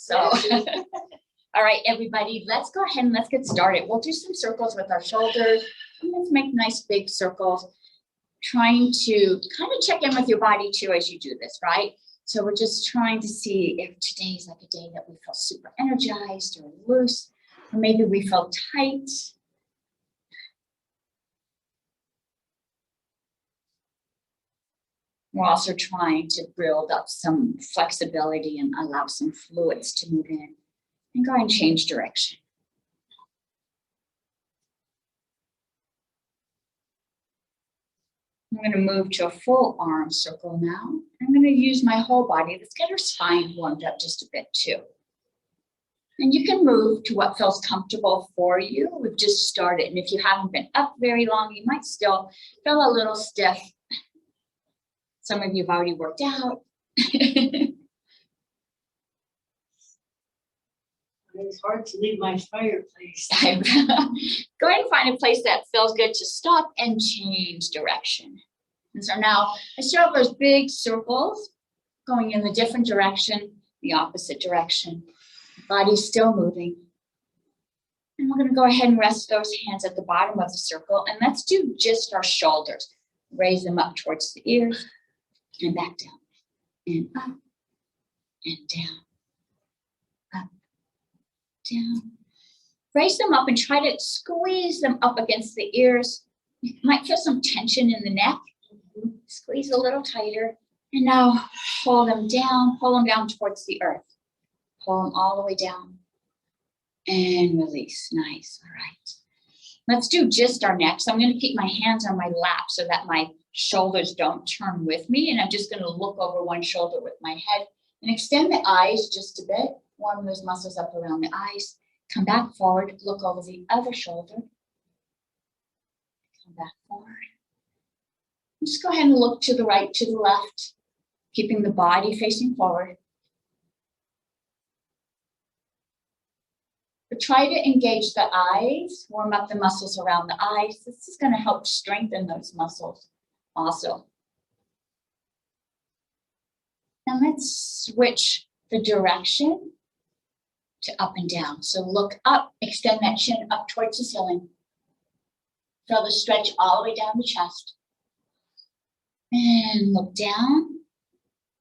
So, all right, everybody, let's go ahead and let's get started. We'll do some circles with our shoulders. Let's make nice big circles, trying to kind of check in with your body too as you do this, right? So we're just trying to see if today is like a day that we feel super energized or loose, or maybe we feel tight. We're also trying to build up some flexibility and allow some fluids to move in. And go ahead and change direction. I'm going to move to a full arm circle now. I'm going to use my whole body. Let's get our spine warmed up just a bit too. And you can move to what feels comfortable for you. We've just started. And if you haven't been up very long, you might still feel a little stiff. Some of you have already worked out. It's hard to leave my fireplace. Go ahead and find a place that feels good to stop and change direction. And so now I start with those big circles going in the different direction, the opposite direction. Body's still moving. And we're going to go ahead and rest those hands at the bottom of the circle. And let's do just our shoulders. Raise them up towards the ears and back down. And up and down. Up, down. Raise them up and try to squeeze them up against the ears. You might feel some tension in the neck. Squeeze a little tighter. And now pull them down towards the earth. Pull them all the way down. And release. Nice. All right. Let's do just our neck. So I'm going to keep my hands on my lap so that my shoulders don't turn with me. And I'm just going to look over one shoulder with my head and extend the eyes just a bit. Warm those muscles up around the eyes. Come back forward. Look over the other shoulder. Come back forward. And just go ahead and look to the right, to the left, keeping the body facing forward. But try to engage the eyes, warm up the muscles around the eyes. This is going to help strengthen those muscles also. Now let's switch the direction to up and down. So look up, extend that chin up towards the ceiling. Feel the stretch all the way down the chest. And look down,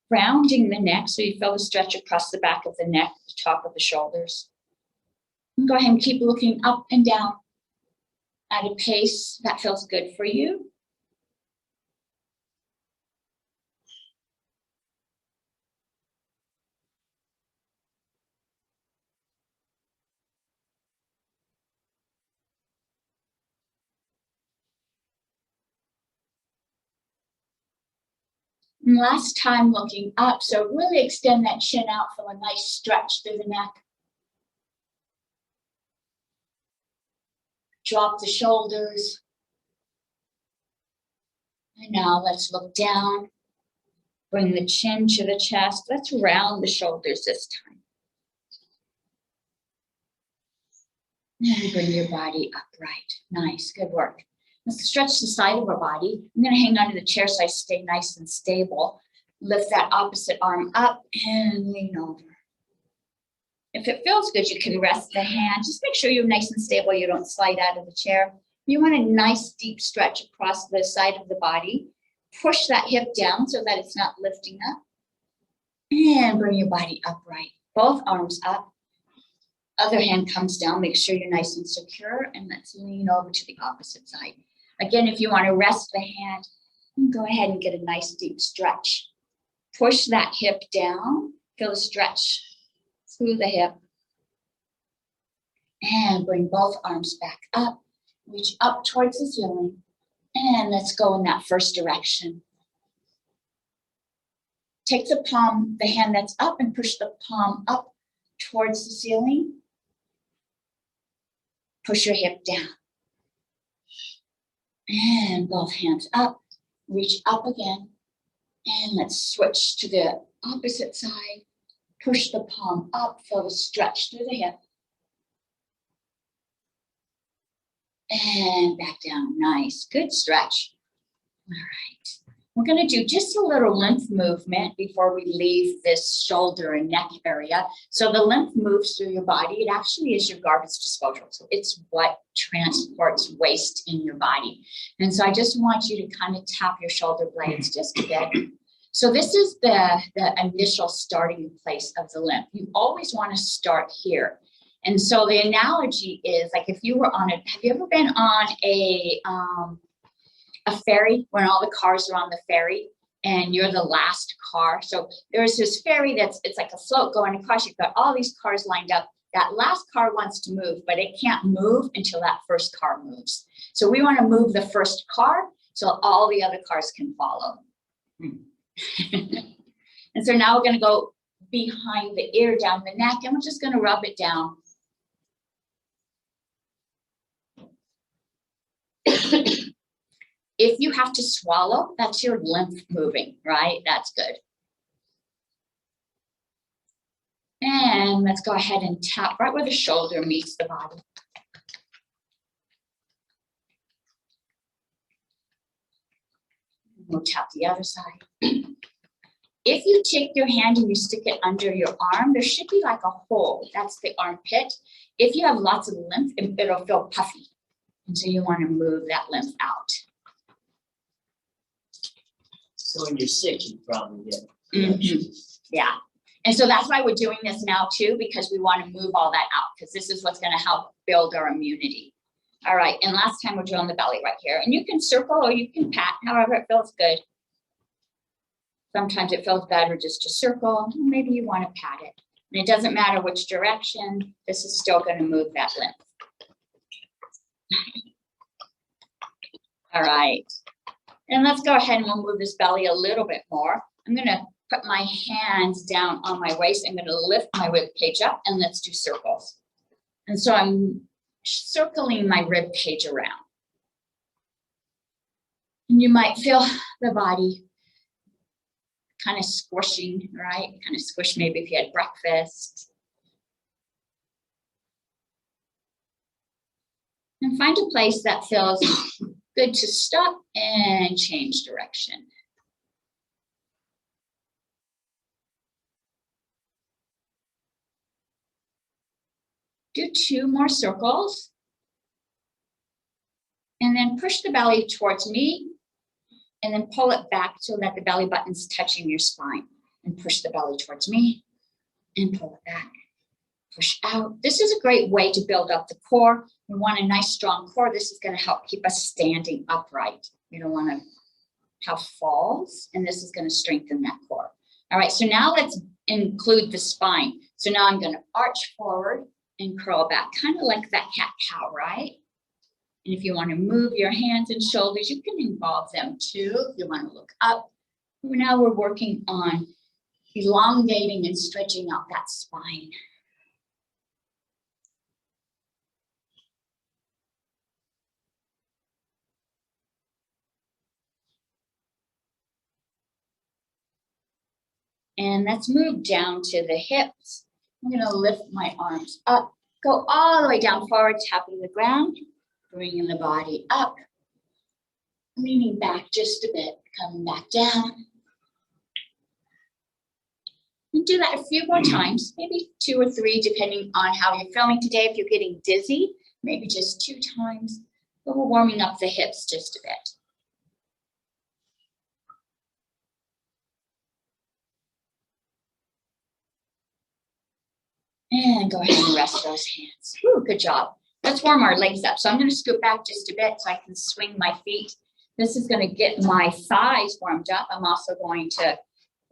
rounding the neck so you feel the stretch across the back of the neck, the top of the shoulders. And go ahead and keep looking up and down at a pace that feels good for you. And last time looking up, so really extend that chin out for a nice stretch through the neck. Drop the shoulders. And now let's look down. Bring the chin to the chest. Let's round the shoulders this time. And bring your body upright. Nice, good work. Let's stretch the side of our body. I'm going to hang onto the chair so I stay nice and stable. Lift that opposite arm up and lean over. If it feels good, you can rest the hand. Just make sure you're nice and stable. You don't slide out of the chair. You want a nice deep stretch across the side of the body. Push that hip down so that it's not lifting up. And bring your body upright. Both arms up. Other hand comes down. Make sure you're nice and secure. And let's lean over to the opposite side. Again, if you want to rest the hand, go ahead and get a nice deep stretch. Push that hip down. Feel the stretch through the hip. And bring both arms back up. Reach up towards the ceiling. And let's go in that first direction. Take the palm, the hand that's up, and push the palm up towards the ceiling. Push your hip down. And both hands up. Reach up again. And let's switch to the opposite side. Push the palm up. Feel the stretch through the hip. And back down. Nice. Good stretch. All right. We're gonna do just a little lymph movement before we leave this shoulder and neck area. So the lymph moves through your body. It actually is your garbage disposal. So it's what transports waste in your body. And so I just want you to kind of tap your shoulder blades just a bit. So this is the initial starting place of the lymph. You always want to start here. And so the analogy is like if you were on a, have you ever been on a ferry when all the cars are on the ferry and you're the last car? So there's this ferry it's like a float going across. You've got all these cars lined up. That last car wants to move, but it can't move until that first car moves. So we want to move the first car so all the other cars can follow. And so now we're going to go behind the ear, down the neck, and we're just going to rub it down. If you have to swallow, that's your lymph moving, right? That's good. And let's go ahead and tap right where the shoulder meets the body. We'll tap the other side. If you take your hand and you stick it under your arm, there should be like a hole. That's the armpit. If you have lots of lymph, it'll feel puffy. And so you want to move that lymph out. So when you're sick, you probably get. Yeah. And so that's why we're doing this now too, because we want to move all that out, because this is what's going to help build our immunity. All right. And last time we're doing the belly right here. And you can circle or you can pat, however it feels good. Sometimes it feels better just to circle. Maybe you want to pat it. And it doesn't matter which direction. This is still going to move that lymph. All right. And let's go ahead and we'll move this belly a little bit more. I'm going to put my hands down on my waist. I'm going to lift my rib cage up and let's do circles. And so I'm circling my rib cage around. And you might feel the body kind of squishing, right? Kind of squish maybe if you had breakfast. And find a place that feels good to stop and change direction. Do 2 more circles. And then push the belly towards me. And then pull it back so that the belly button's touching your spine. And push the belly towards me. And pull it back. Push out. This is a great way to build up the core. We want a nice strong core. This is going to help keep us standing upright. We don't want to have falls. And this is going to strengthen that core. All right, so now let's include the spine. So now I'm going to arch forward and curl back, kind of like that cat-cow, right? And if you want to move your hands and shoulders, you can involve them too. If you want to look up. Now we're working on elongating and stretching out that spine. And let's move down to the hips. I'm going to lift my arms up, go all the way down forward, tapping the ground, bringing the body up, leaning back just a bit, coming back down. And do that a few more times, maybe 2 or 3, depending on how you're feeling today. If you're getting dizzy, maybe just 2 times, but we're warming up the hips just a bit. And go ahead and rest those hands. Whew, good job. Let's warm our legs up. So I'm going to scoot back just a bit so I can swing my feet. This is going to get my thighs warmed up. I'm also going to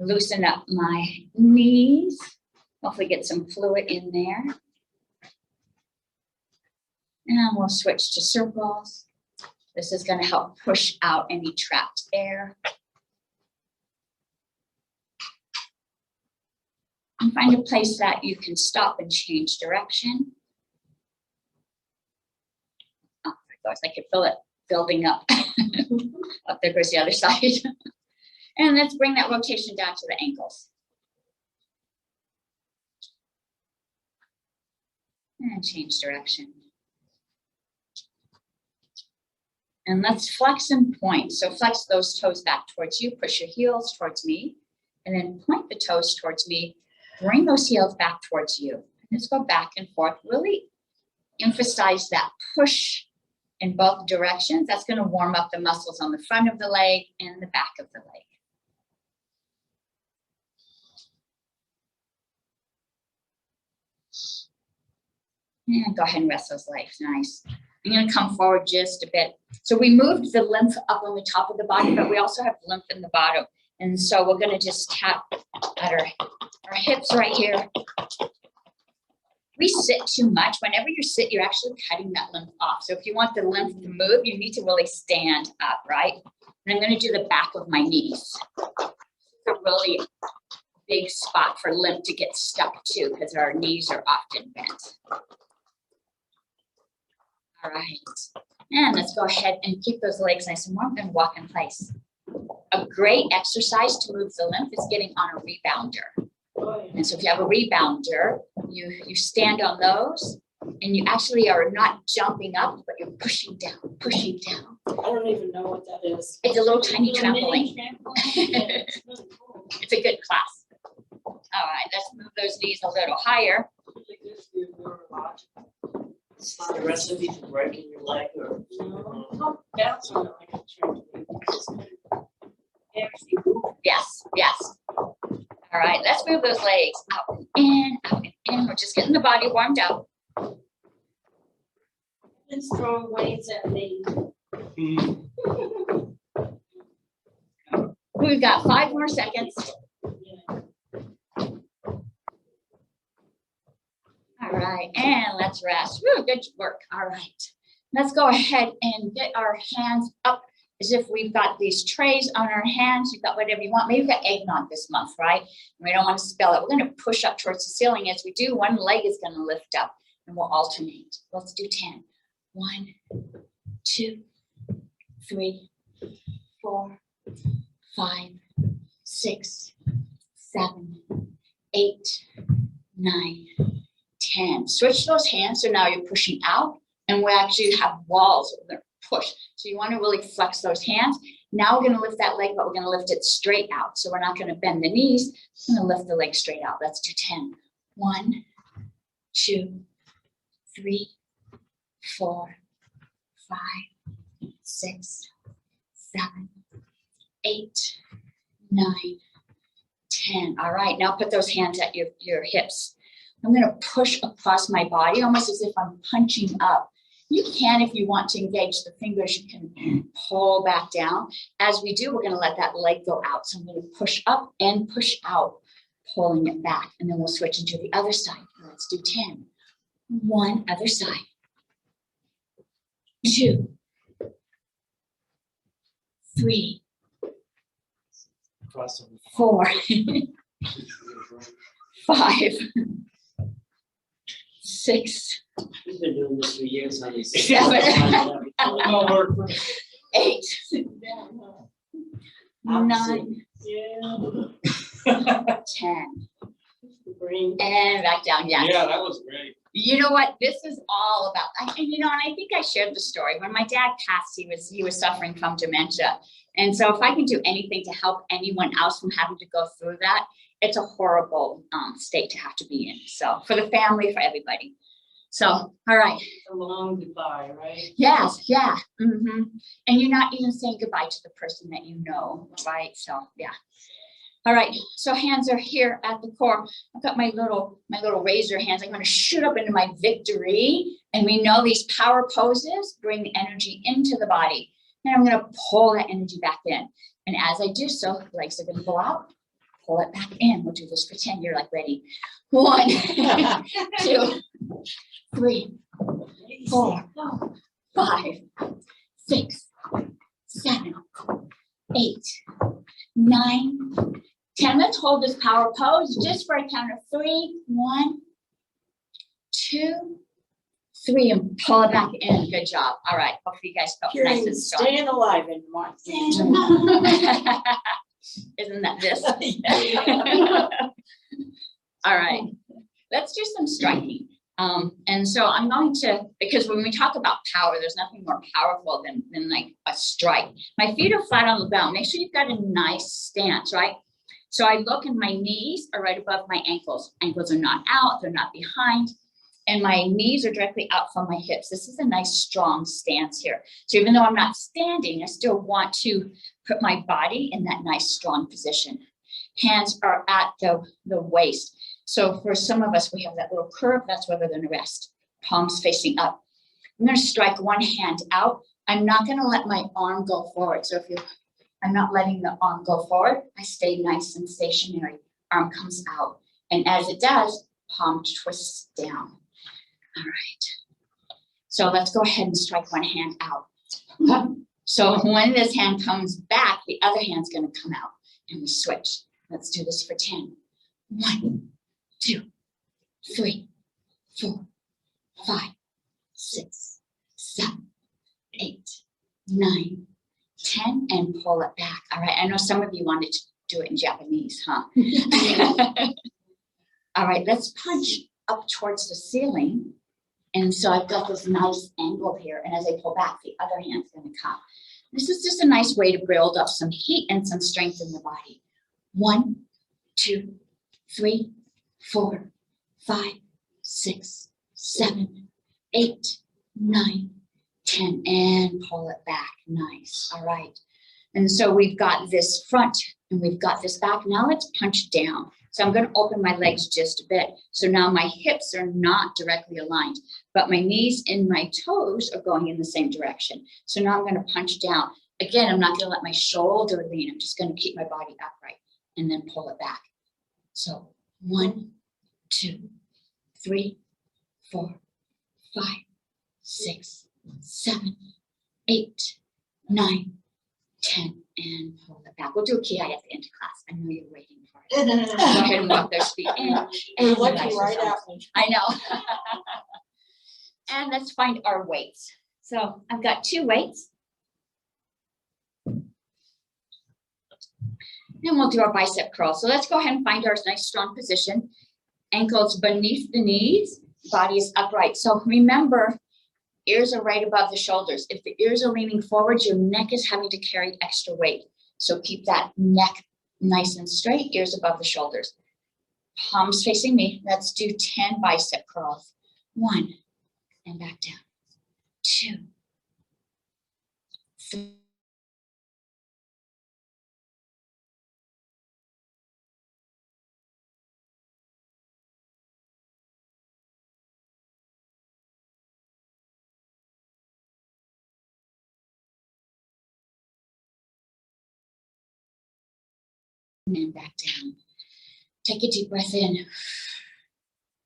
loosen up my knees. Hopefully get some fluid in there. And we'll switch to circles. This is going to help push out any trapped air. And find a place that you can stop and change direction. Oh, my gosh, I can feel it building up. Up there goes the other side. And let's bring that rotation down to the ankles. And change direction. And let's flex and point. So flex those toes back towards you, push your heels towards me, and then point the toes towards me. Bring those heels back towards you. Let's go back and forth. Really emphasize that push in both directions. That's going to warm up the muscles on the front of the leg and the back of the leg. And go ahead and rest those legs. Nice. I'm going to come forward just a bit. So we moved the lymph up on the top of the body, but we also have lymph in the bottom. And so we're going to just tap at our hips right here. We sit too much. Whenever you sit, you're actually cutting that lymph off. So if you want the lymph to move, you need to really stand up, right? And I'm going to do the back of my knees. It's a really big spot for lymph to get stuck to because our knees are often bent. All right, and let's go ahead and keep those legs nice and warm and walk in place. A great exercise to move the lymph is getting on a rebounder. And so if you have a rebounder, you stand on those and you actually are not jumping up, but you're pushing down, pushing down. I don't even know what that is. It's a little tiny trampoline. It's really cool. It's a good class. All right, let's move those knees a little higher. Really good for your neurological. It's not the recipe for breaking your leg or. No, don't bounce on it like a trampoline. It's good. Yes, yes. All right, let's move those legs out and in. We're just getting the body warmed up. And strong weights at me. We've got 5 more seconds. Yeah. All right, and let's rest. Woo, good work. All right, let's go ahead and get our hands up as if we've got these trays on our hands. You've got whatever you want. Maybe you've got eggnog this month, right? And we don't want to spill it. We're going to push up towards the ceiling. As we do, one leg is going to lift up and we'll alternate. Let's do 10. 1, 2, 3, 4, 5, 6, 7, 8, 9, 10. Switch those hands. So now you're pushing out and we actually have walls that are push. So you want to really flex those hands. Now we're going to lift that leg, but we're going to lift it straight out. So we're not going to bend the knees. We're going to lift the leg straight out. Let's do 10. 1, 2, 3, 4, 5, 6, 7, 8, 9, 10. All right, now put those hands at your hips. I'm going to push across my body, almost as if I'm punching up. You can, if you want to engage the fingers, you can pull back down. As we do, we're going to let that leg go out. So I'm going to push up and push out, pulling it back. And then we'll switch into the other side. Let's do 10. 1, other side. 2, 3, 4, 5, 6, We've been doing this for years, honey. 7, 8, 9, Yeah. 10. Brain. And back down. Yes. Yeah, that was great. You know what this is all about? And and I think I shared the story. When my dad passed, he was suffering from dementia. And so if I can do anything to help anyone else from having to go through that, it's a horrible state to have to be in. So for the family, for everybody. So, all right. A long goodbye, right? Yes, yeah. And you're not even saying goodbye to the person that you know, right? So, yeah. All right, so hands are here at the core. I've got my little razor hands. I'm going to shoot up into my victory. And we know these power poses bring the energy into the body. And I'm going to pull that energy back in. And as I do so, the legs are going to go out. Pull it back in. We'll do this for 10. You're like ready. 1, 2, 3, 4, 5, 6, 7, 8, 9, 10. Let's hold this power pose just for a count of 3. 1, 2, 3, and pull it back in. Good job. All right. Hopefully you guys felt nice and strong. Staying alive in March. Isn't that this? All right. Let's do some striking. And so I'm going to, because when we talk about power, there's nothing more powerful than like a strike. My feet are flat on the ground. Make sure you've got a nice stance, right? So I look and my knees are right above my ankles. Ankles are not out, they're not behind. And my knees are directly out from my hips. This is a nice strong stance here. So even though I'm not standing, I still want to put my body in that nice strong position. Hands are at the waist. So for some of us, we have that little curve. That's where we're going to rest. Palms facing up. I'm going to strike one hand out. I'm not going to let my arm go forward. So I'm not letting the arm go forward. I stay nice and stationary. Arm comes out. And as it does, palm twists down. All right. So let's go ahead and strike one hand out. So when this hand comes back, the other hand's going to come out and we switch. Let's do this for 10. 1, 2, 3, 4, 5, 6, 7, 8, 9, 10, and pull it back. All right. I know some of you wanted to do it in Japanese, huh? All right. Let's punch up towards the ceiling. And so I've got this nice angle here. And as I pull back, the other hand's going to come. This is just a nice way to build up some heat and some strength in the body. 1, 2, 3, 4, 5, 6, 7, 8, 9, 10, and pull it back. Nice. All right. And so we've got this front and we've got this back. Now let's punch down. So I'm going to open my legs just a bit. So now my hips are not directly aligned, but my knees and my toes are going in the same direction. So now I'm going to punch down. Again, I'm not going to let my shoulder lean. I'm just going to keep my body upright and then pull it back. So 1, 2, 3, 4, 5, 6, 7, 8, 9, 10, and pull it back. We'll do a ki at the end of class. I know you're waiting for it. Go ahead and walk those feet in. We're and looking nice right and at soft. me. I know. And let's find our weights. So I've got 2 weights. And we'll do our bicep curl. So let's go ahead and find our nice strong position. Ankles beneath the knees, body is upright. So remember, ears are right above the shoulders. If the ears are leaning forward, your neck is having to carry extra weight. So keep that neck nice and straight, ears above the shoulders. Palms facing me. Let's do 10 bicep curls. 1, and back down. 2, 3. And back down. Take a deep breath in.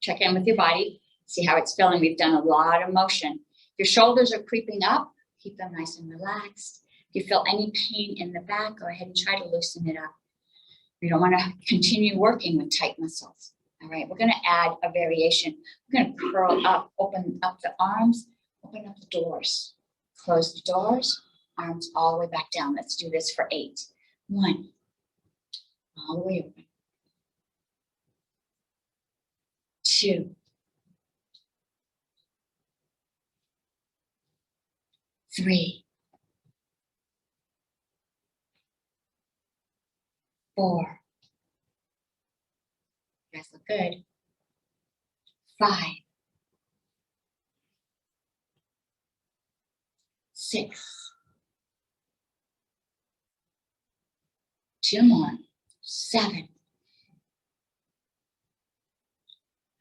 Check in with your body. See how it's feeling. We've done a lot of motion. Your shoulders are creeping up. Keep them nice and relaxed. If you feel any pain in the back, go ahead and try to loosen it up. We don't want to continue working with tight muscles. All right, we're going to add a variation. We're going to curl up, open up the arms, open up the doors. Close the doors, arms all the way back down. Let's do this for 8. 1. All the way open. 2. 3. 4. You guys look good. 5. 6. 2 more. 7.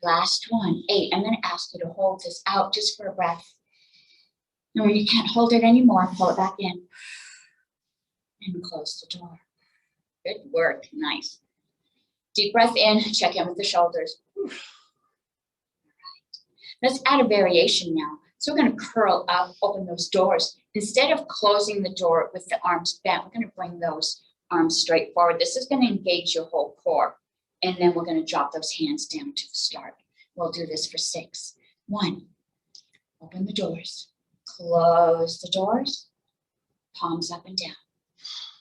Last one, 8. I'm going to ask you to hold this out just for a breath. And when you can't hold it anymore, pull it back in and close the door. Good work. Nice. Deep breath in, check in with the shoulders. All right. Let's add a variation now. So we're going to curl up, open those doors. Instead of closing the door with the arms bent, we're going to bring those arms straight forward. This is going to engage your whole core. And then we're going to drop those hands down to the start. We'll do this for 6. 1, open the doors. Close the doors. Palms up and down.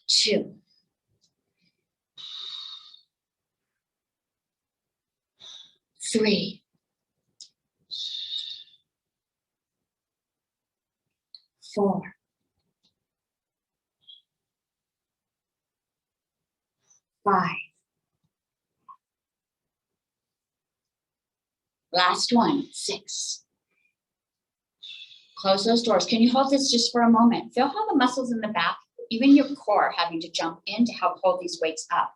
2. 3. 4, 5. Last one, 6. Close those doors. Can you hold this just for a moment? Feel how the muscles in the back, even your core, having to jump in to help hold these weights up.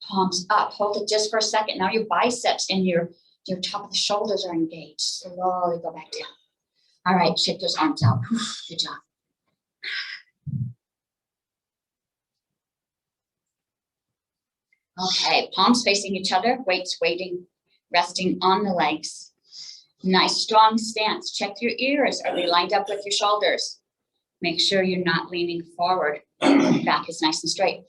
Palms up. Hold it just for a second. Now your biceps and your top of the shoulders are engaged. Slowly go back down. All right, shake those arms out. Good job. Okay, palms facing each other, weights resting on the legs. Nice strong stance. Check your ears. Are they lined up with your shoulders? Make sure you're not leaning forward. Back is nice and straight.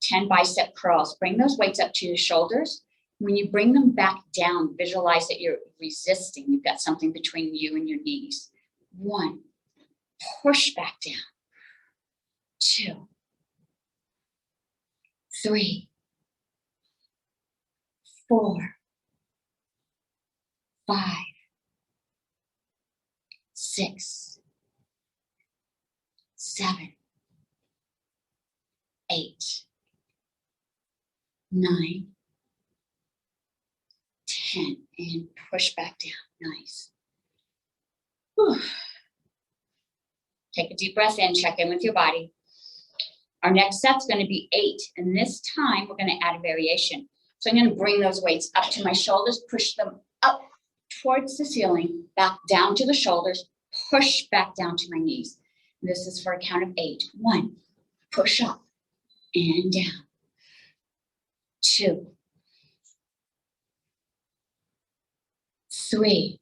10 bicep curls. Bring those weights up to your shoulders. When you bring them back down, visualize that you're resisting. You've got something between you and your knees. 1, push back down. 2, 3, 4, 5, 6, 7, 8, 9, 10, and push back down. Nice. Whew. Take a deep breath in, check in with your body. Our next set's going to be 8, and this time we're going to add a variation. So I'm going to bring those weights up to my shoulders, push them up towards the ceiling, back down to the shoulders, push back down to my knees. And this is for a count of 8. 1, push up and down. 2, 3,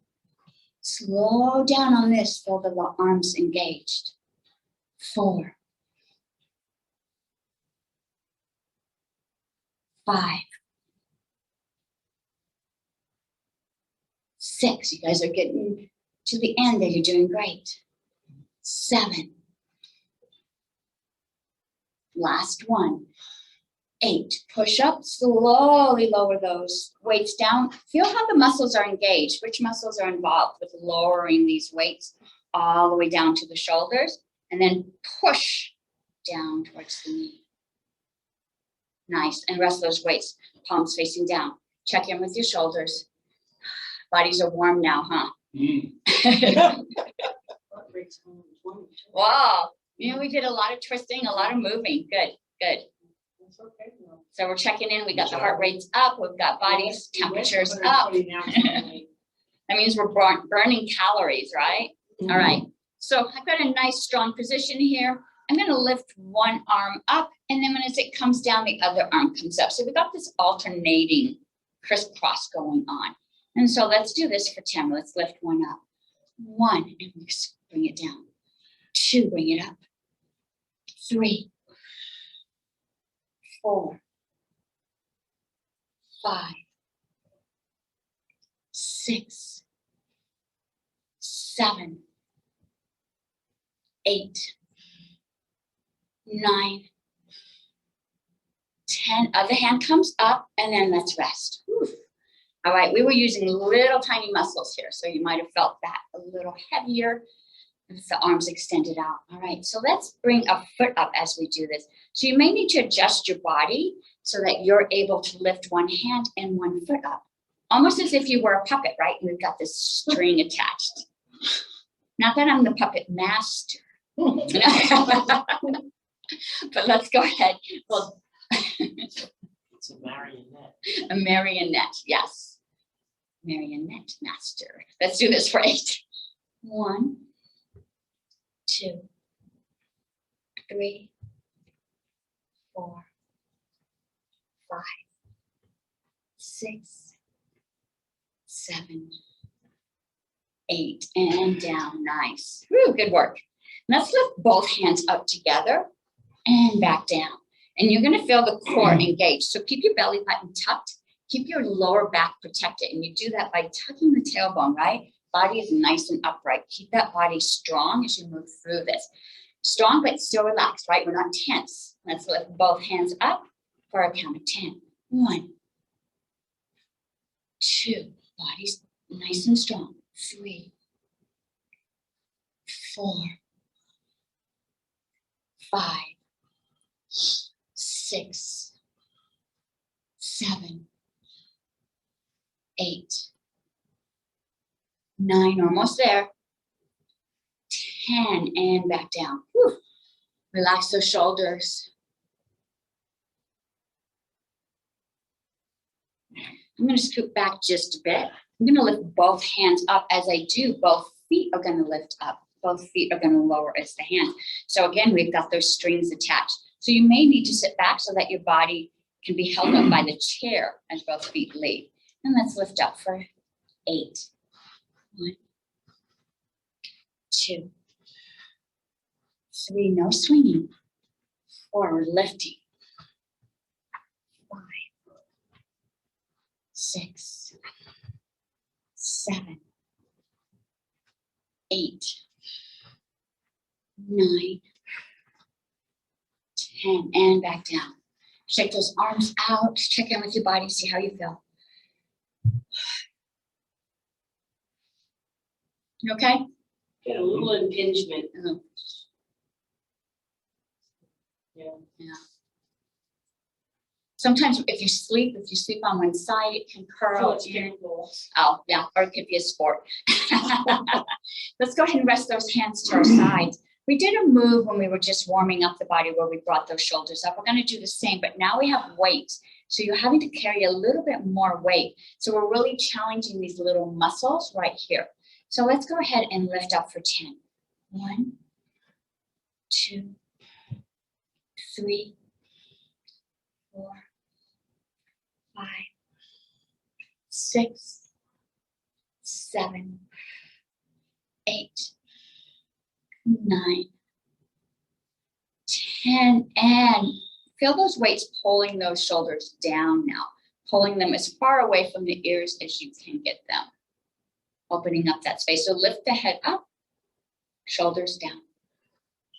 slow down on this, feel the arms engaged. 4, 5, 6, you guys are getting to the end there, you're doing great. 7, last one. 8, push up, slowly lower those weights down. Feel how the muscles are engaged, which muscles are involved with lowering these weights all the way down to the shoulders, and then push down towards the knee. Nice, and rest those weights, palms facing down. Check in with your shoulders. Bodies are warm now, huh? Wow, you know, we did a lot of twisting, a lot of moving. Good, good. That's okay. No. So we're checking in, we got the heart rates up, we've got bodies, temperatures up. That means we're burning calories, right? All right, so I've got a nice strong position here. I'm gonna lift one arm up, and then as it comes down, the other arm comes up. So we got this alternating crisscross going on. And so let's do this for 10. Let's lift one up. 1, and we bring it down. 2, bring it up. 3, 4, 5, 6, 7, 8, 9, 10. Other hand comes up, and then let's rest. Whew. All right, we were using little tiny muscles here, so you might have felt that a little heavier with the arms extended out. All right, so let's bring a foot up as we do this. So you may need to adjust your body so that you're able to lift one hand and one foot up, almost as if you were a puppet, right? And we've got this string attached. Not that I'm the puppet master. But let's go ahead. Well, It's a marionette. a marionette, yes. Marionette master. Let's do this for 8. 1, 2, 3, 4, 5, 6, 7, 8, and down. Nice. Woo, good work. Let's lift both hands up together and back down. And you're going to feel the core engaged. So keep your belly button tucked. Keep your lower back protected. And you do that by tucking the tailbone, right? Body is nice and upright. Keep that body strong as you move through this. Strong, but still relaxed, right? We're not tense. Let's lift both hands up for a count of 10. 1, 2, body's nice and strong. 3, 4, 5, 6, 7, 8, 9, almost there. 10, and back down. Whew. Relax those shoulders. I'm going to scoot back just a bit. I'm going to lift both hands up. As I do, both feet are going to lift up. Both feet are going to lower as the hands. So again, we've got those strings attached. So you may need to sit back so that your body can be held up by the chair as both feet lead. And let's lift up for 8. 1, 2, 3, no swinging. 4, we're lifting. 5, 6, 7, 8, 9, 10, and back down. Shake those arms out. Check in with your body. See how you feel. You okay? Get a little impingement. Yeah. Sometimes if you sleep on one side, it can curl it's in. painful. Oh, yeah, or it could be a sport. Let's go ahead and rest those hands to our sides. We did a move when we were just warming up the body where we brought those shoulders up. We're going to do the same, but now we have weight. So you're having to carry a little bit more weight. So we're really challenging these little muscles right here. So let's go ahead and lift up for 10. 1, 2, 3, 4, 5, 6, 7, 8, 9, 10, and feel those weights pulling those shoulders down now, pulling them as far away from the ears as you can get them, opening up that space. So lift the head up, shoulders down.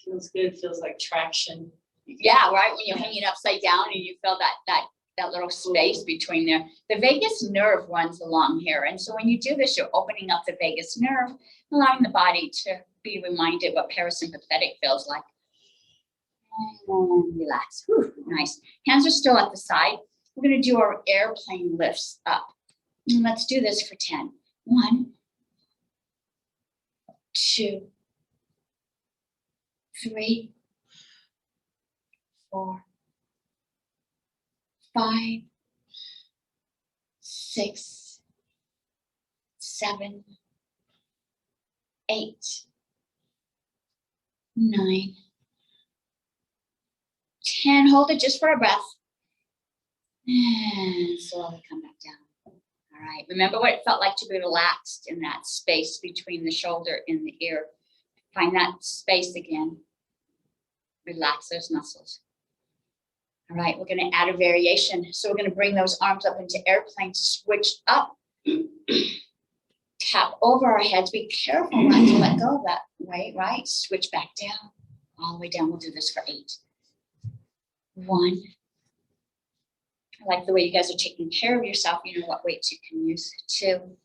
Feels good, feels like traction. Yeah, right, when you're hanging upside down and you feel that little space between there. The vagus nerve runs along here, and so when you do this, you're opening up the vagus nerve, allowing the body to be reminded what parasympathetic feels like. And relax. Whew, nice. Hands are still at the side. We're going to do our airplane lifts up. And let's do this for 10. 1, 2, 3, 4, 5, 6, 7, 8, 9, 10. Hold it just for a breath. And slowly come back down. All right. Remember what it felt like to be relaxed in that space between the shoulder and the ear. Find that space again. Relax those muscles. All right, we're going to add a variation. So we're going to bring those arms up into airplane, switch up, tap over our heads. Be careful not to let go of that weight, right? Switch back down, all the way down. We'll do this for 8. 1. I like the way you guys are taking care of yourself. You know what weights you can use. 2.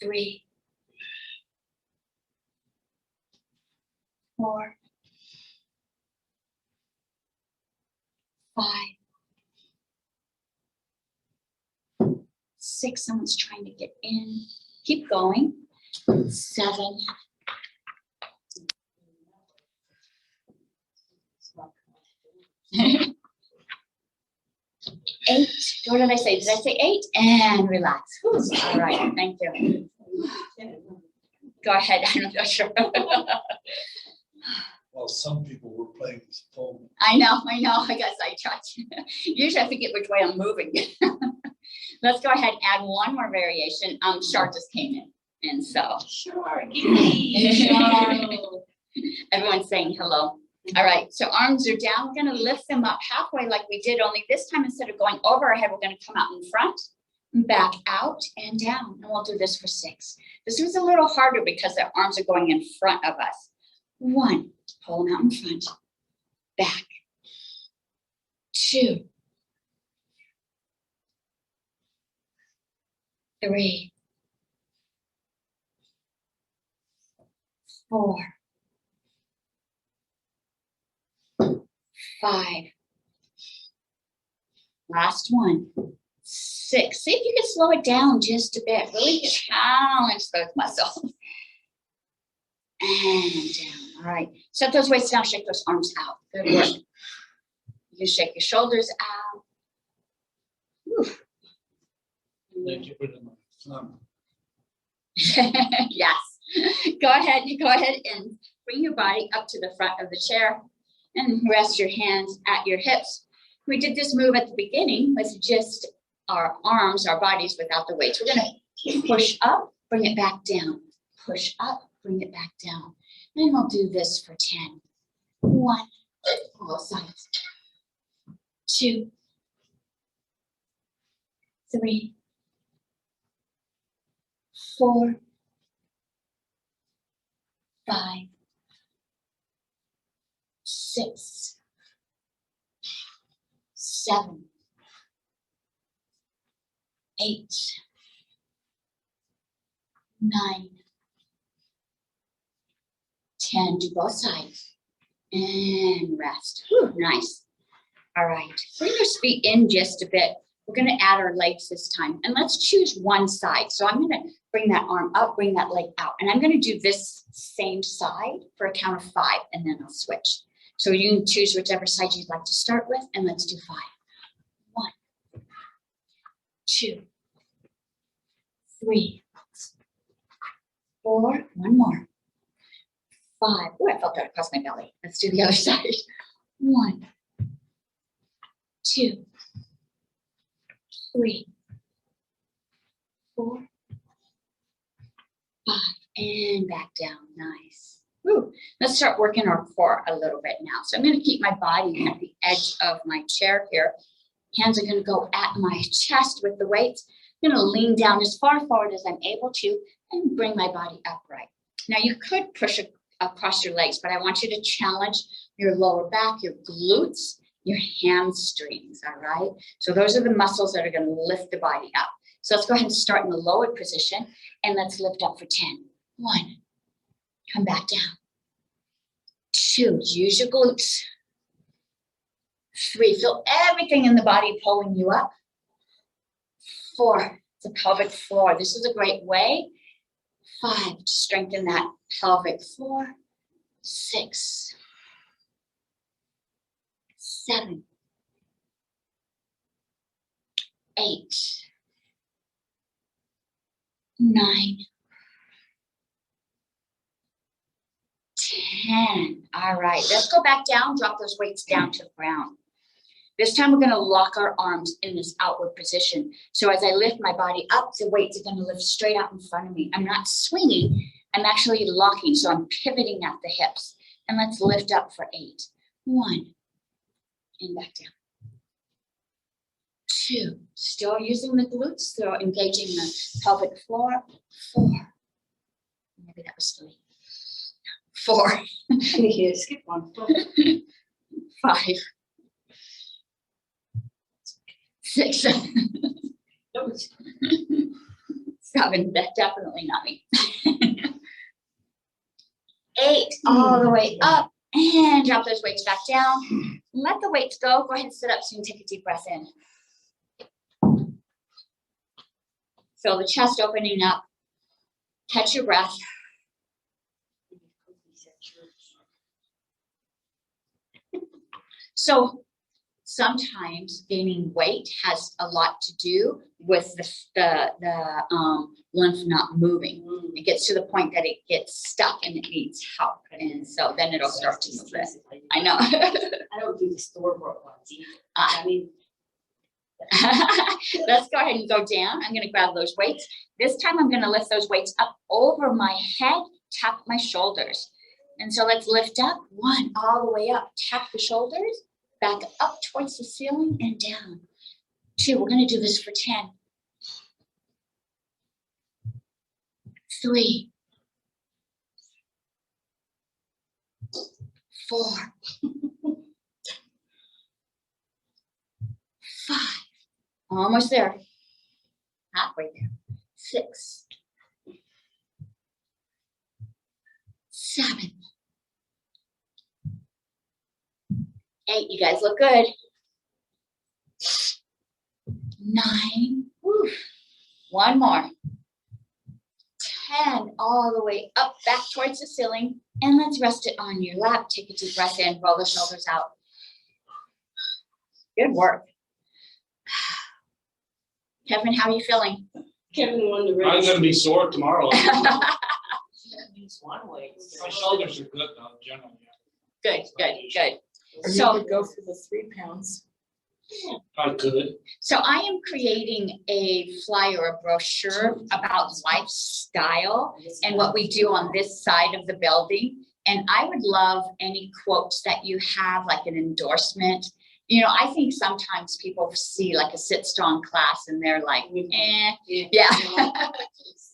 3. 4. 5. 6. Someone's trying to get in. Keep going. 7. 8. What did I say? Did I say 8? And relax. Whew. All right. Thank you. Go ahead. I'm not sure. Well, some people were playing this phone. I know. I got sidetracked. Usually I forget which way I'm moving. Let's go ahead and add one more variation. Char just came in. And so Sure, give me. Sure. everyone's saying hello. All right, so arms are down. We're going to lift them up halfway like we did, only this time instead of going over our head, we're going to come out in front, back out and down. And we'll do this for 6. This was a little harder because their arms are going in front of us. 1, pull them out in front, back. 2, 3, 4, 5. Last one. 6. See if you can slow it down just a bit. Really challenge those muscles. And down. All right. Set those weights down. Shake those arms out. Good work. You shake your shoulders out. Whew. They get rid of my thumb. Yes. Go ahead and bring your body up to the front of the chair and rest your hands at your hips. We did this move at the beginning with just our arms, our bodies without the weights. We're gonna push up, bring it back down. Push up, bring it back down. And we'll do this for 10. 1, all sides. 2, 3, 4, 5, 6, 7, 8, 9, 10. Do both sides. And rest. Whew, nice. All right. Bring your feet in just a bit. We're going to add our legs this time. And let's choose one side. So I'm going to bring that arm up, bring that leg out. And I'm going to do this same side for a count of 5, and then I'll switch. So you can choose whichever side you'd like to start with, and let's do 5. 1, 2, 3, 4, one more. 5. Oh, I felt that across my belly. Let's do the other side. 1, 2, 3, 4, 5, and back down. Nice. Woo. Let's start working our core a little bit now. So I'm going to keep my body at the edge of my chair here. Hands are going to go at my chest with the weights. I'm going to lean down as far forward as I'm able to and bring my body upright. Now you could push across your legs, but I want you to challenge your lower back, your glutes, your hamstrings, all right? So those are the muscles that are going to lift the body up. So let's go ahead and start in the lowered position, and let's lift up for 10. 1, come back down. 2, use your glutes. 3, feel everything in the body pulling you up. 4, the pelvic floor. This is a great way. 5, to strengthen that pelvic floor. 6, 7, 8, 9, 10. All right, let's go back down, drop those weights down to the ground. This time we're going to lock our arms in this outward position. So as I lift my body up, the weights are going to lift straight out in front of me. I'm not swinging, I'm actually locking, so I'm pivoting at the hips. And let's lift up for 8. 1, and back down. 2, still using the glutes, still engaging the pelvic floor. 4, maybe that was 3. 4, You skip one. 5, 6, 7, that's definitely not me. 8, all the way up, and drop those weights back down. Let the weights go. Go ahead and sit up so you can take a deep breath in. Feel the chest opening up. Catch your breath. So sometimes gaining weight has a lot to do with the lymph not moving. It gets to the point that it gets stuck and it needs help, and so then it'll start to move it. I know. I don't do the store-bought ones either. I mean, Let's go ahead and go down. I'm going to grab those weights. This time I'm going to lift those weights up over my head, tap my shoulders. And so let's lift up. 1, all the way up, tap the shoulders, back up towards the ceiling and down. 2, we're going to do this for 10. 3, 4, 5, almost there, halfway there. 6, 7, 8, you guys look good. 9, whew. One more. 10, all the way up, back towards the ceiling. And let's rest it on your lap. Take a deep breath in, roll the shoulders out. Good work. Kevin, how are you feeling? Kevin won the I'm race. gonna be sore tomorrow. Use one way. My shoulders are good though, generally. Good, good, good. Or So- you could go for the 3 pounds. I could. So I am creating a flyer, a brochure about lifestyle and what we do on this side of the building. And I would love any quotes that you have, like an endorsement. You know, I think sometimes people see like a Sit Strong class and they're like, eh, yeah.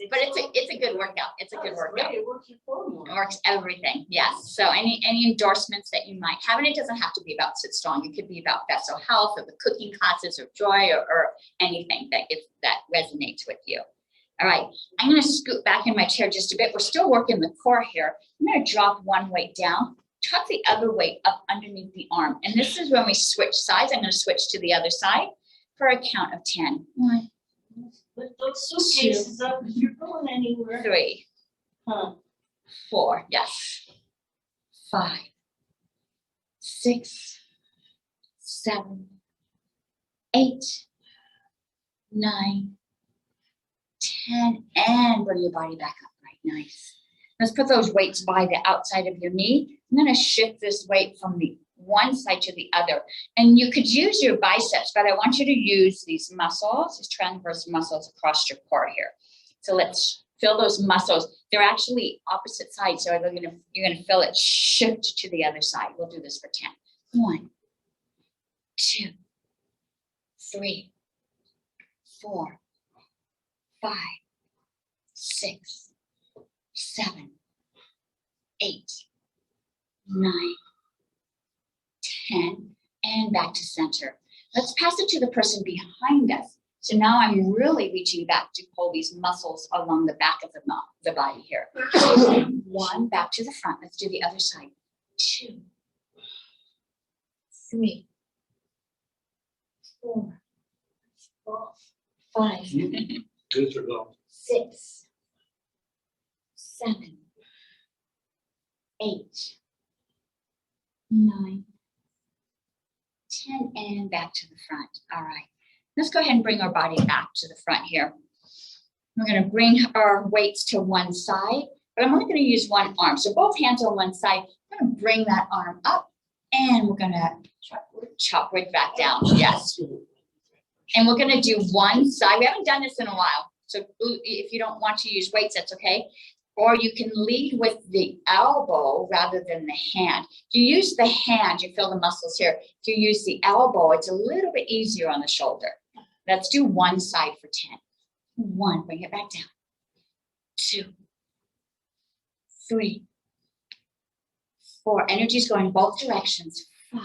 But it's a good workout. It's a good workout. It works your core more. It works everything, yes. So any endorsements that you might have, and it doesn't have to be about Sit Strong. It could be about Vessel Health or the cooking classes or joy or anything that resonates with you. All right, I'm gonna scoot back in my chair just a bit. We're still working the core here. I'm gonna drop one weight down, tuck the other weight up underneath the arm. And this is when we switch sides. I'm gonna switch to the other side for a count of 10. 1, Lift those suitcases up if you're going anywhere. 3, Huh. 4, yes. 5, 6, 7, 8, 9, 10, and bring your body back up. Right, nice. Let's put those weights by the outside of your knee. I'm gonna shift this weight from the one side to the other. And you could use your biceps, but I want you to use these muscles, these transverse muscles across your core here. So let's feel those muscles. They're actually opposite sides, so you're gonna feel it shift to the other side. We'll do this for 10. 1, 2, 3, 4, 5, 6, 7, 8, 9, 10, and back to center. Let's pass it to the person behind us. So now I'm really reaching back to pull these muscles along the back of the body here. 1, back to the front. Let's do the other side. 2, 3, 4, 5, Good for them. 6, 7, 8, 9, 10, and back to the front. All right. Let's go ahead and bring our body back to the front here. We're going to bring our weights to one side, but I'm only going to use one arm. So both hands on one side. I'm going to bring that arm up, and we're going to chop right back down. Yes. And we're going to do one side. We haven't done this in a while. So if you don't want to use weights, that's okay. Or you can lead with the elbow rather than the hand. If you use the hand, you feel the muscles here. If you use the elbow, it's a little bit easier on the shoulder. Let's do one side for 10. 1, bring it back down. 2, 3, 4. Energy's going both directions. 5,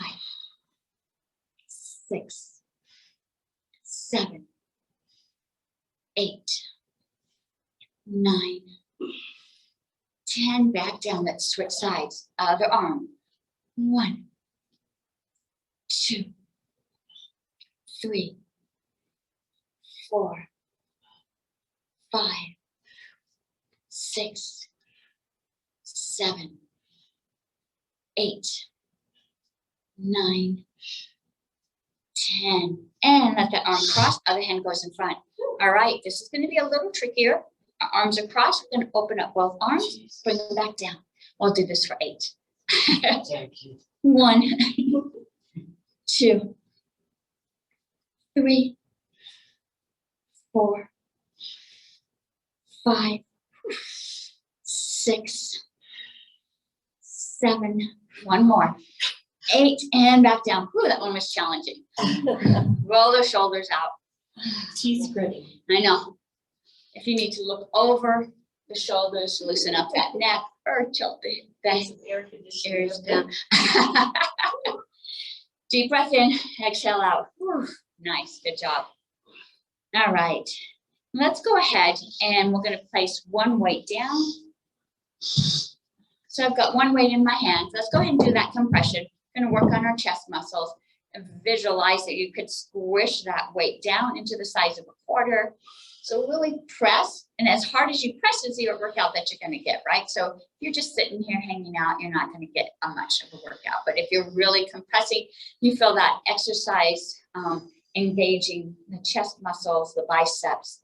6, 7, 8, 9, 10, back down. Let's switch sides. Other arm. 1, 2, 3, 4, 5, 6, 7, 8, 9, 10. And let that arm cross. Other hand goes in front. All right, this is going to be a little trickier. Our arms are crossed. We're going to open up both arms, bring them back down. We'll do this for 8. Thank you. 1, 2, 3, 4, 5, 6, 7, one more, 8, and back down. Ooh, that one was challenging. Roll the shoulders out. Teeth gritting. I know. If you need to look over the shoulders, loosen up that neck, or tilt the Air conditioning. ears down. Deep breath in, exhale out. Whew, nice, good job. All right, let's go ahead and we're going to place one weight down. So So I've got one weight in my hands. Let's go ahead and do that compression. Gonna work on our chest muscles and visualize that you could squish that weight down into the size of a quarter. So really press, and as hard as you press is the workout that you're gonna get, right? So if you're just sitting here hanging out, you're not gonna get much of a workout. But if you're really compressing, you feel that exercise engaging the chest muscles, the biceps.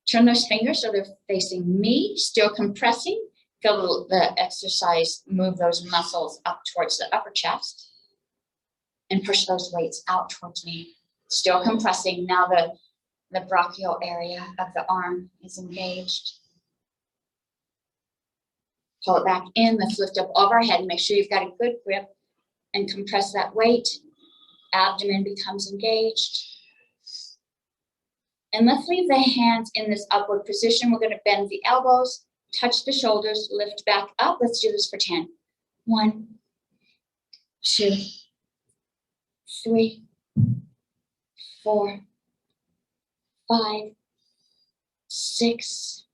Turn those fingers so they're facing me, still compressing. Feel the exercise move those muscles up towards the upper chest and push those weights out towards me. Still compressing. Now the brachial area of the arm is engaged. Pull it back in, let's lift up overhead. Make sure you've got a good grip and compress that weight. Abdomen becomes engaged. And let's leave the hands in this upward position. We're gonna bend the elbows, touch the shoulders, lift back up. Let's do this for 10. 1, 2, 3, 4, 5, 6,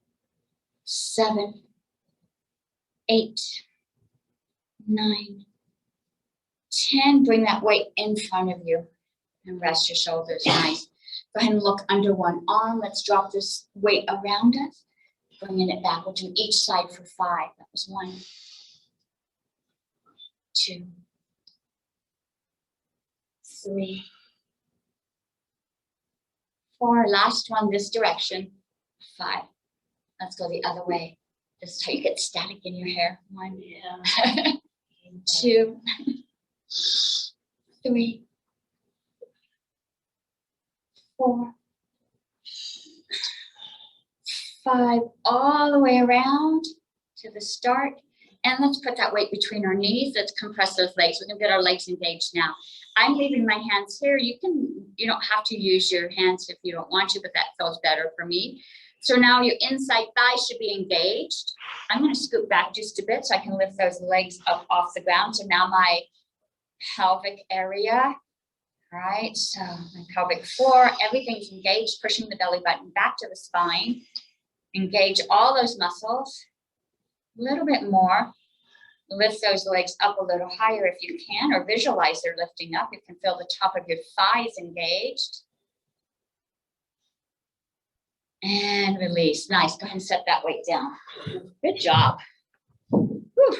7, 8, 9, 10. Bring that weight in front of you and rest your shoulders. Nice. Go ahead and look under one arm. Let's drop this weight around us. Bringing it back. We'll do each side for 5. That was 1, 2, 3, 4. Last one, this direction. 5. Let's go the other way. This is how you get static in your hair. 1, Yeah. 2, 3, 4, 5, all the way around to the start. And let's put that weight between our knees. Let's compress those legs. We're gonna get our legs engaged now. I'm leaving my hands here. You don't have to use your hands if you don't want to, but that feels better for me. So now your inside thigh should be engaged. I'm gonna scoot back just a bit so I can lift those legs up off the ground. So now my pelvic area, right? So my pelvic floor, everything's engaged, pushing the belly button back to the spine. Engage all those muscles. A little bit more. Lift those legs up a little higher if you can, or visualize they're lifting up. You can feel the top of your thighs engaged. And release. Nice. Go ahead and set that weight down. Good job. Whew.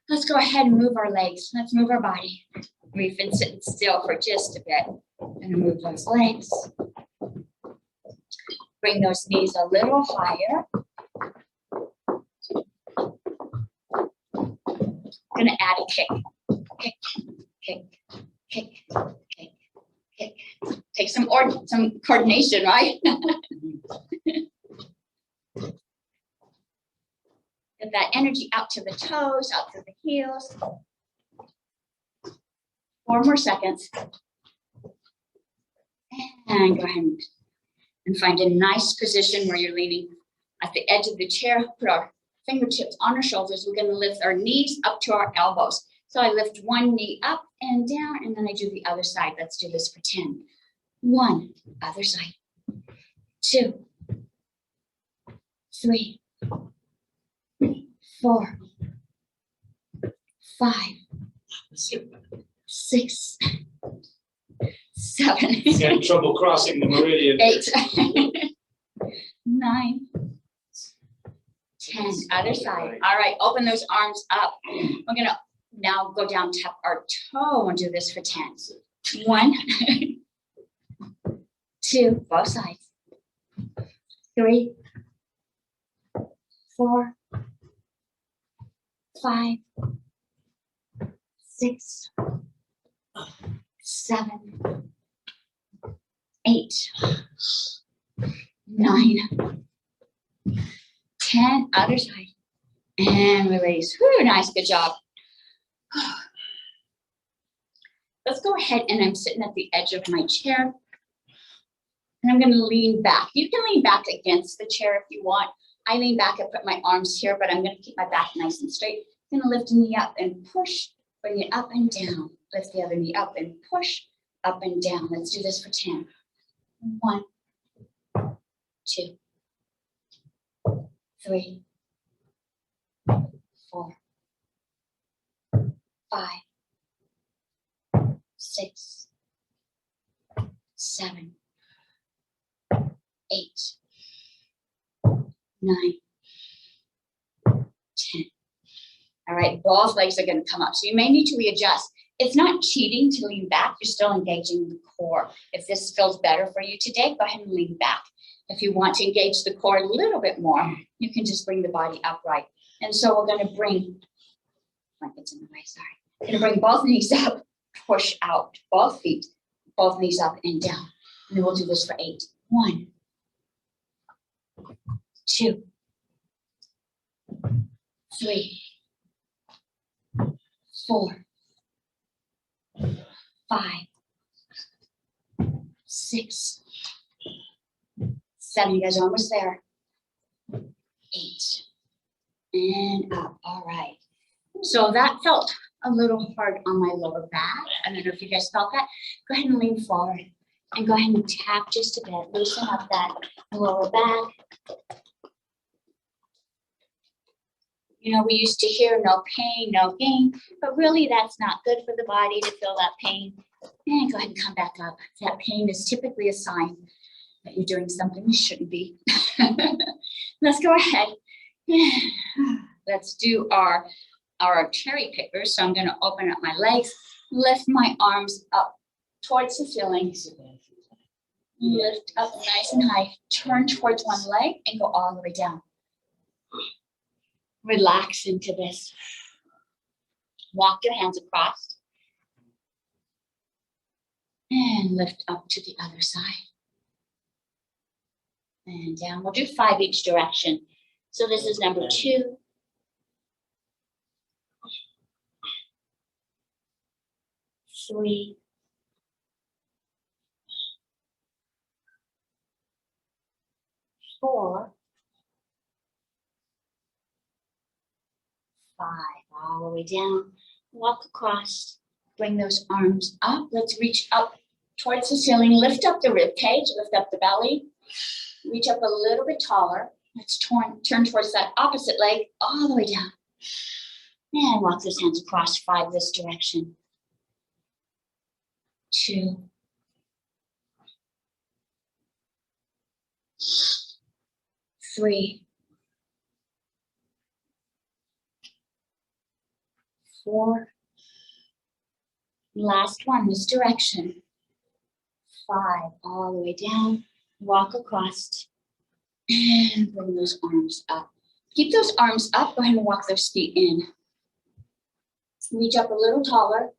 Let's go ahead and move our legs. Let's move our body. We've been sitting still for just a bit. I'm going to move those legs. Bring those knees a little higher. Going to add a kick. Kick, kick, kick, kick, kick. Take some coordination, right? Get that energy out to the toes, out to the heels. 4 more seconds. And go ahead and find a nice position where you're leaning at the edge of the chair. Put our fingertips on our shoulders. We're going to lift our knees up to our elbows. So I lift one knee up and down, and then I do the other side. Let's do this for 10. 1, other side. 2, 3, 4, 5, 6, 7. Getting trouble crossing the meridian. 8, 9, 10. Other side. All right, open those arms up. We're gonna now go down, tap our toe, and do this for 10. 1, 2, both sides. 3, 4, 5, 6, 7, 8, 9, 10. Other side. And release. Whew, nice, good job. Let's go ahead, and I'm sitting at the edge of my chair. And I'm going to lean back. You can lean back against the chair if you want. I lean back and put my arms here, but I'm going to keep my back nice and straight. I'm going to lift a knee up and push, bring it up and down. Lift the other knee up and push, up and down. Let's do this for 10. 1, 2, 3, 4, 5, 6, 7, 8, 9, 10. All right, both legs are going to come up. So you may need to readjust. It's not cheating to lean back. You're still engaging the core. If this feels better for you today, go ahead and lean back. If you want to engage the core a little bit more, you can just bring the body upright. And so we're going to bring, it's in the way, sorry. We're going to bring both knees up, push out, both feet, both knees up and down. And then we'll do this for 8. 1, 2, 3, 4, 5, 6, 7. You guys are almost there. 8. And up. All right. So that felt a little hard on my lower back. I don't know if you guys felt that. Go ahead and lean forward and go ahead and tap just a bit. Loosen up that lower back. You know, we used to hear no pain, no gain, but really that's not good for the body to feel that pain. And go ahead and come back up. That pain is typically a sign that you're doing something you shouldn't be. Let's go ahead. Let's do our cherry pickers. So I'm going to open up my legs, lift my arms up towards the ceiling, lift up nice and high, turn towards one leg and go all the way down. Relax into this. Walk your hands across and lift up to the other side. And down. We'll do 5 each direction. So this is number 2. 3. 4. 5. All the way down. Walk across. Bring those arms up. Let's reach up towards the ceiling. Lift up the rib cage. Lift up the belly. Reach up a little bit taller. Let's turn towards that opposite leg all the way down. And walk those hands across. 5 this direction. 2. 3. 4. Last one, this direction. 5, all the way down. Walk across and bring those arms up. Keep those arms up. Go ahead and walk those feet in. Reach up a little taller.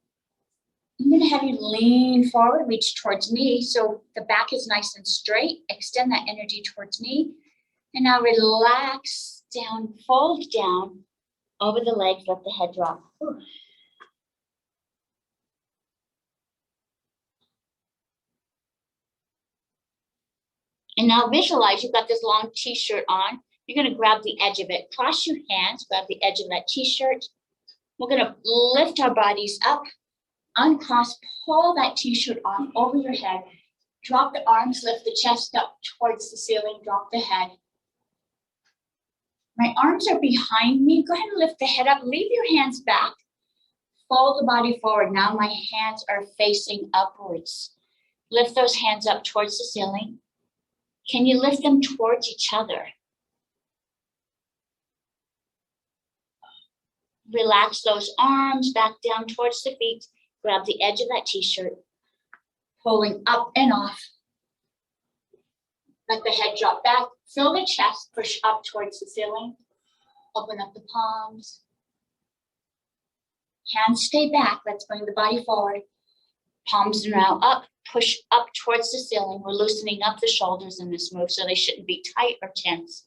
I'm going to have you lean forward, reach towards me so the back is nice and straight. Extend that energy towards me. And now relax down, fold down over the legs, let the head drop. Whew. And now visualize you've got this long t-shirt on. You're going to grab the edge of it. Cross your hands, grab the edge of that t-shirt. We're going to lift our bodies up, uncross, pull that t-shirt on over your head. Drop the arms, lift the chest up towards the ceiling, drop the head. My arms are behind me. Go ahead and lift the head up. Leave your hands back. Fold the body forward. Now my hands are facing upwards. Lift those hands up towards the ceiling. Can you lift them towards each other? Relax those arms back down towards the feet. Grab the edge of that t-shirt. Pulling up and off. Let the head drop back. Fill the chest. Push up towards the ceiling. Open up the palms. Hands stay back. Let's bring the body forward. Palms now up. Push up towards the ceiling. We're loosening up the shoulders in this move so they shouldn't be tight or tense.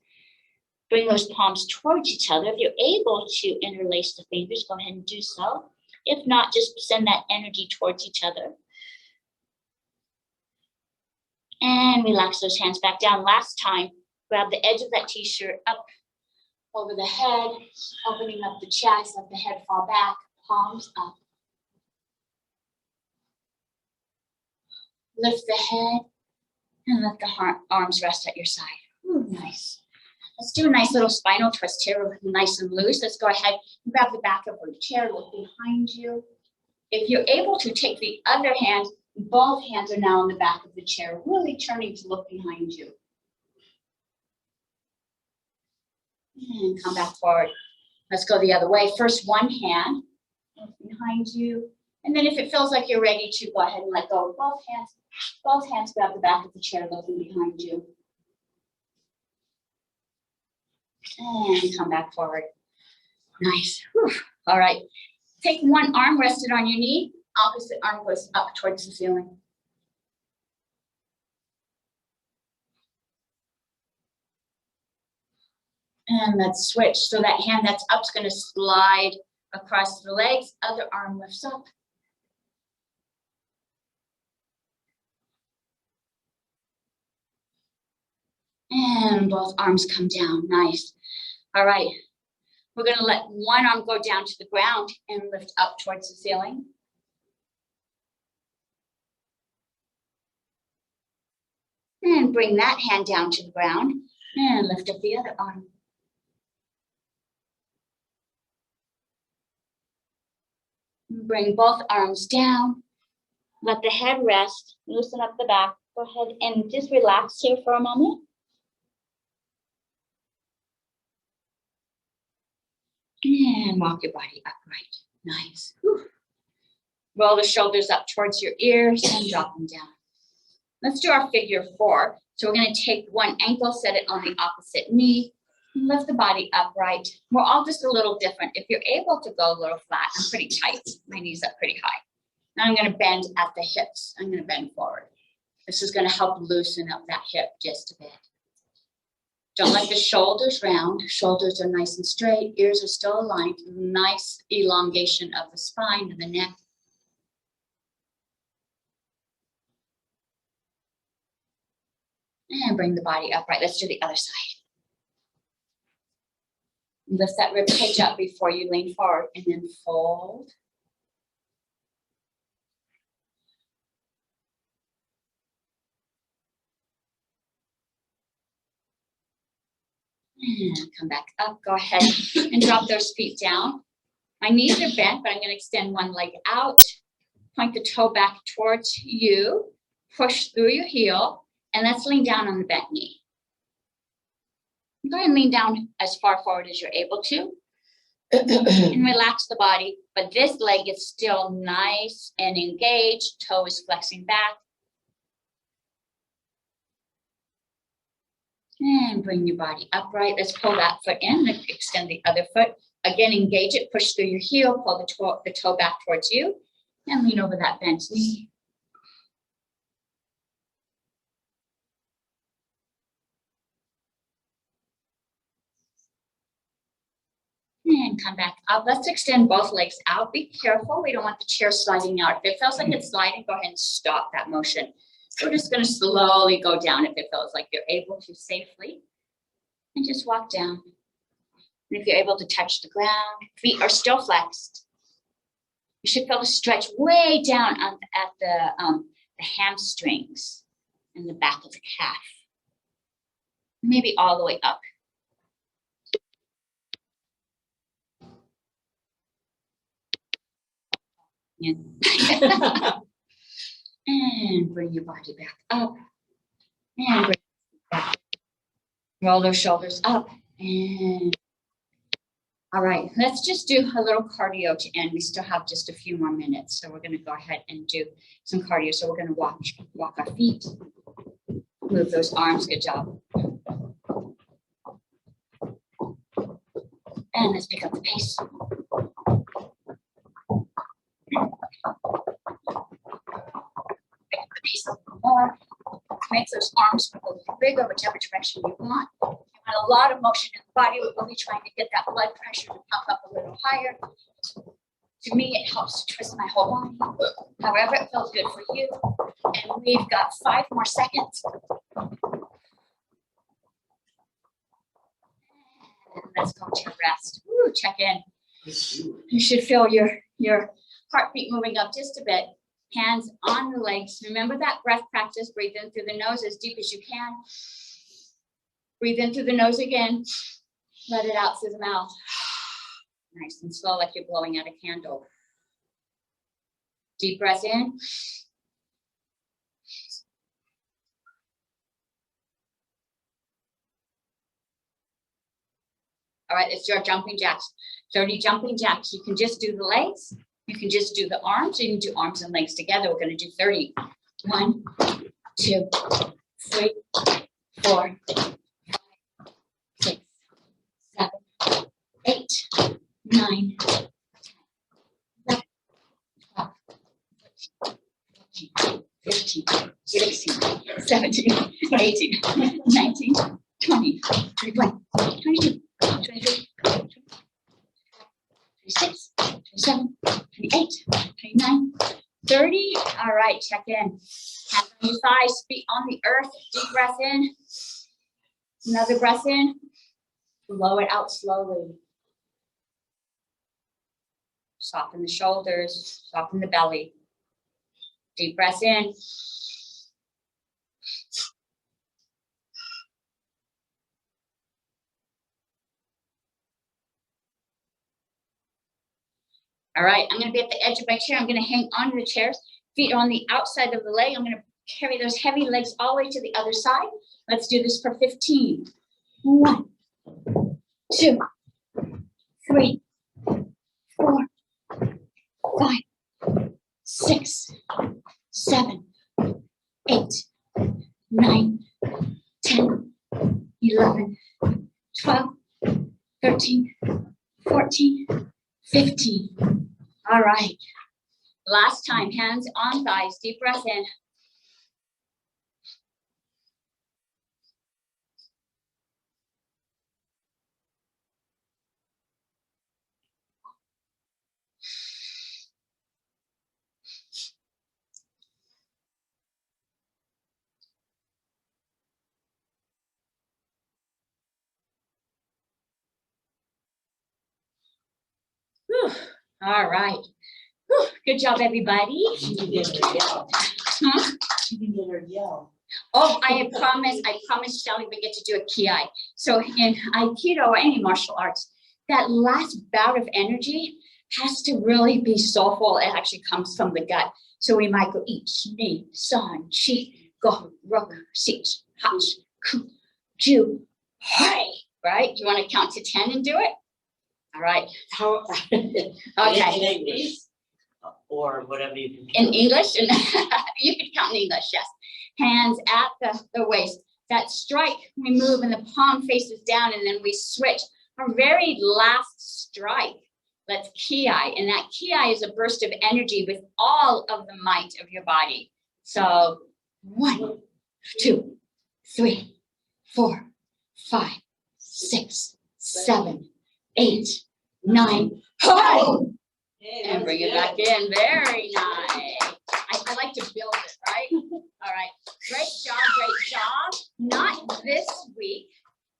Bring those palms towards each other. If you're able to interlace the fingers, go ahead and do so. If not, just send that energy towards each other. And relax those hands back down. Last time, grab the edge of that t-shirt up over the head, opening up the chest, let the head fall back, palms up. Lift the head and let the arms rest at your side. Ooh, nice. Let's do a nice little spinal twist here, nice and loose. Let's go ahead and grab the back of your chair, look behind you. If you're able to, take the other hand, both hands are now on the back of the chair, really turning to look behind you. And come back forward. Let's go the other way. First, one hand behind you. And then if it feels like you're ready to, go ahead and let go of both hands. Both hands grab the back of the chair, looking behind you. And come back forward. Nice. Whew. All right. Take one arm rested on your knee. Opposite arm goes up towards the ceiling. And let's switch. So that hand that's up is going to slide across the legs. Other arm lifts up. And both arms come down. Nice. All right. We're going to let one arm go down to the ground and lift up towards the ceiling. And bring that hand down to the ground and lift up the other arm. Bring both arms down. Let the head rest. Loosen up the back. Go ahead and just relax here for a moment. And walk your body upright. Nice. Whew. Roll the shoulders up towards your ears and drop them down. Let's do our figure 4. So we're going to take one ankle, set it on the opposite knee, and lift the body upright. We're all just a little different. If you're able to go a little flat, I'm pretty tight. My knees up pretty high. Now I'm going to bend at the hips. I'm going to bend forward. This is going to help loosen up that hip just a bit. Don't let the shoulders round. Shoulders are nice and straight. Ears are still aligned. Nice elongation of the spine and the neck. And bring the body upright. Let's do the other side. Lift that rib cage up before you lean forward and then fold. And come back up. Go ahead and drop those feet down. My knees are bent, but I'm going to extend one leg out. Point the toe back towards you. Push through your heel. And let's lean down on the bent knee. Go ahead and lean down as far forward as you're able to. And relax the body. But this leg is still nice and engaged. Toe is flexing back. And bring your body upright. Let's pull that foot in. Let's extend the other foot. Again, engage it. Push through your heel. Pull the toe back towards you. And lean over that bent knee. And come back up. Let's extend both legs out. Be careful. We don't want the chair sliding out. If it feels like it's sliding, go ahead and stop that motion. We're just going to slowly go down if it feels like you're able to safely. And just walk down. And if you're able to touch the ground, feet are still flexed. You should feel the stretch way down at the hamstrings and the back of the calf. Maybe all the way up. And bring your body back up. And bring it back. Roll those shoulders up. And all right, let's just do a little cardio to end. We still have just a few more minutes. So we're going to go ahead and do some cardio. So we're going to walk our feet. Move those arms. Good job. And let's pick up the pace. More. Make those arms a little bigger, whichever direction you want. You want a lot of motion in the body. We're really trying to get that blood pressure to pump up a little higher. To me, it helps to twist my whole body. However, it feels good for you. And we've got 5 more seconds. And let's go to rest. Woo, check in. You should feel your heartbeat moving up just a bit. Hands on the legs. Remember that breath practice. Breathe in through the nose as deep as you can. Breathe in through the nose again. Let it out through the mouth. Nice and slow, like you're blowing out a candle. Deep breath in. All right, let's do our jumping jacks. 30 jumping jacks. You can just do the legs. You can just do the arms. You can do arms and legs together. We're going to do 30. 1, 2, 3, 4, 5, 6, 7, 8, 9, 10, 11, 12, 13, 15, 16, 17, 18, 19, 20, 21, 22, 23, 26, 27, 28, 29, 30. All right, check in. Hands on your thighs, feet on the earth. Deep breath in. Another breath in. Blow it out slowly. Soften the shoulders, soften the belly. Deep breath in. All right, I'm gonna be at the edge of my chair. I'm gonna hang onto the chairs. Feet are on the outside of the leg. I'm gonna carry those heavy legs all the way to the other side. Let's do this for 15. 1, 2, 3, 4, 5, 6, 7, 8, 9, 10, 11, 12, 13, 14, 15. All right. Last time, hands on thighs, deep breath in. Whew. All right. Whew. Good job, everybody. She can get her yell. Huh? She can get her yell. Oh, I promised Shelly we get to do a Ki. So in Aikido or any martial arts, that last bout of energy has to really be soulful. It actually comes from the gut. So we might go eat, ni, san, chi, go, rook, sit, hach, ku, ju, hey, right? You want to count to 10 and do it? All right. How? Okay. In English. Or whatever you can. In English, and you can count in English, yes. Hands at the waist. That strike, we move and the palm faces down and then we switch. Our very last strike, let's Ki. And that Ki is a burst of energy with all of the might of your body. So 1, 2, 3, 4, 5, 6, 7, 8, 9, ho! And bring it back in. Very nice. I like to build it, right? All right. Great job, great job. Not this week.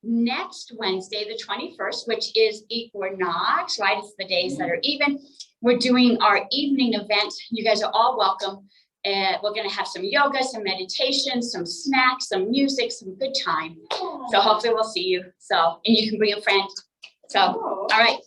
Next Wednesday, the 21st, which is equinox, right? It's the days that are even. We're doing our evening event. You guys are all welcome. We're going to have some yoga, some meditation, some snacks, some music, some good time. So hopefully we'll see you. So, and you can bring a friend. So, all right.